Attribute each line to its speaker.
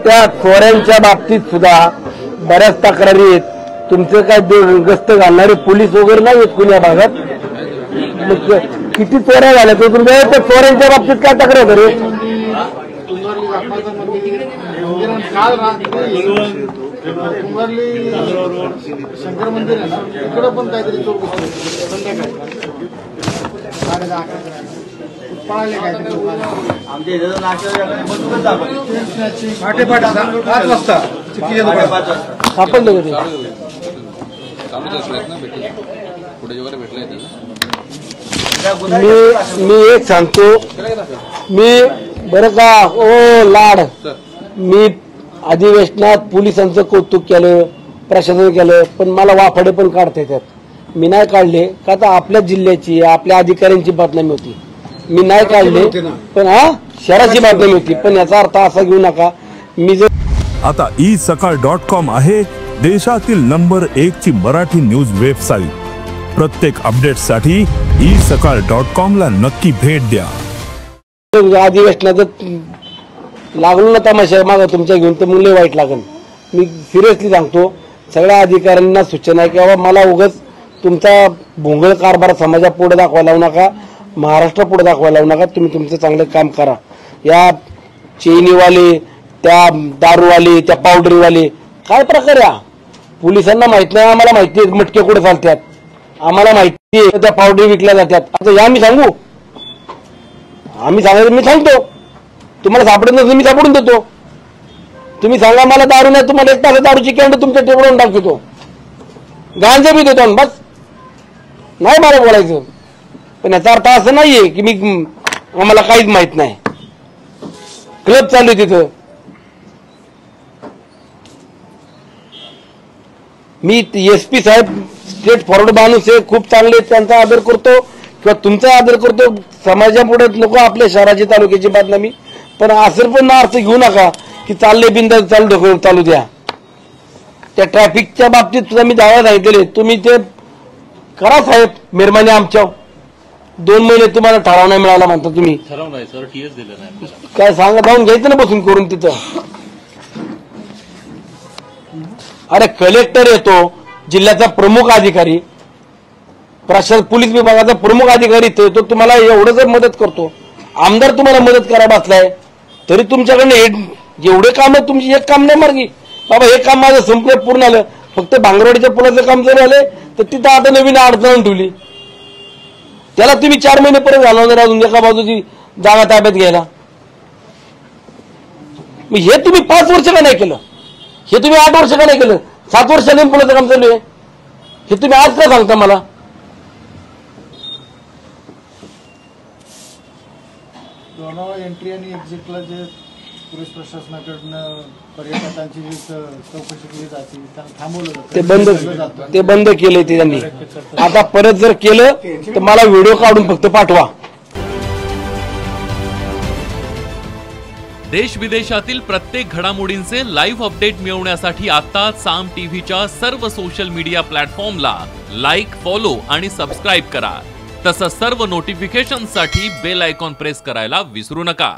Speaker 1: त्या चोऱ्यांच्या बाबतीत सुद्धा बऱ्याच तक्रारी आहेत. तुमचं काय गस्त घालणारे पोलीस वगैरे नाही आहेत कुणी या भागात. मग किती चोऱ्या झाल्या तर तुम्ही त्या चोऱ्यांच्या बाबतीत काय तक्रार करे?
Speaker 2: शंकर मंदिर आहे ना, इकडे पण काहीतरी चोर पळाले काहीतरी
Speaker 1: सापडलं कधी मी एक सांगतो. मी बरं का ओ लाड, मी अधिवेशनात पोलिसांचं कौतुक केलं, प्रशासन केलं, पण मला वाफाडे पण काढता येतात. मी नाही काढले का तर आपल्या जिल्ह्याची आपल्या अधिकाऱ्यांची बदनामी होती. मी नाही काढले पण शहराची बदनामी होती. पण याचा अर्थ असा घेऊ नका मी जर
Speaker 3: आता isakal.com आहे देशातील नंबर 1 ची मराठी न्यूज वेबसाईट. प्रत्येक अपडेटसाठी isakal.com ला नक्की भेट द्या.
Speaker 1: अधिवेशनाचं लागलो ना तमाशा मागा तुमच्या घेऊन तर मुले वाईट लागेल. मी सिरियसली सांगतो सगळ्या अधिकाऱ्यांना सूचना आहे की बाबा मला उगाच तुमचा भोंगळ कारभार समाजा पुढे दाखवायला लावू नका, महाराष्ट्र पुढे दाखवायला लावू नका. तुम्ही तुमचं चांगलं काम करा. या चेनीवाले, त्या दारूवाले, त्या पावडरीवाले काय प्रकार आहे? पोलिसांना माहित नाही, आम्हाला माहिती आहे मटके कुठे चालतात, आम्हाला माहिती आहे त्या पावडरी विकल्या जातात. आता या मी सांगू, आम्ही सांगायचं मी सांगतो, तुम्हाला सापडत नसेल मी सापडून देतो. तुम्ही सांगा मला दारू नाही, तुम्हाला 1 तास दारूची कॅन्ड तुमच्या टेबलवर टाकतो, गांजा बी देतो. बस नाही मला बोलायचं. पण याचा अर्थ असं नाहीये की मी आम्हाला काहीच माहित नाही. क्लब चालू आहे तिथं. मी SP साहेब स्टेट फॉरवर्ड माणूस आहे, खूप चांगले, त्यांचा आदर करतो किंवा तुमचा आदर करतो. समाजापुढे लोक आपल्या शहराची तालुक्याची बदनामी, पण असं पण अर्थ घेऊ नका की चालले बिंदा चालू द्या. त्या ट्रॅफिकच्या बाबतीत सुद्धा मी दावा सांगितले, तुम्ही ते करा साहेब मेहरबानी. आमच्या 2 महिने तुम्हाला ठराव नाही मिळाला म्हणता तुम्ही.
Speaker 4: ठराव नाही सर, TS दिलं नाही.
Speaker 1: काय सांगा, जाऊन घ्यायचं ना बसून करून तिथं. अरे कलेक्टर येतो, जिल्ह्याचा प्रमुख अधिकारी, प्रशासन पोलीस विभागाचा प्रमुख अधिकारी येतो, तुम्हाला एवढं जर मदत करतो. आमदार तुम्हाला मदत करायला बसलाय तरी तुमच्याकडनं एवढे काम तुमची एक काम नाही मार्गी. बाबा हे काम माझं संपलं, पूर्ण आलं. फक्त भांगरवाडीच्या पुलाचं काम जर झालं तर तिथं आता नवीन अडचण ठेवली. त्याला तुम्ही 4 महिने परत घालवणार अजून एका बाजूची जागा ताब्यात घ्यायला. हे तुम्ही 5 वर्ष का नाही केलं? हे तुम्ही 8 वर्ष का नाही केलं? 7 वर्षाने पुलाचं काम चालू आहे. हे तुम्ही आज का सांगता मला?
Speaker 2: एंट्री आणि एक्झिटला जे पोलीस प्रशासनाकडनं पर्यटकांची जी चौकशी केली जाते त्यांना थांबवलं जातं.
Speaker 1: ते बंद केलंय ते त्यांनी. आता परत जर केलं तर मला व्हिडिओ काढून फक्त पाठवा.
Speaker 4: देश विदेशातील प्रत्येक घडामोडींचे लाईव्ह अपडेट मिळवण्यासाठी आता साम टीव्हीच्या सर्व सोशल मीडिया प्लॅटफॉर्मला लाईक, फॉलो आणि सबस्क्राईब करा. तसंच सर्व नोटिफिकेशनसाठी बेल आयकॉन प्रेस करायला विसरू नका.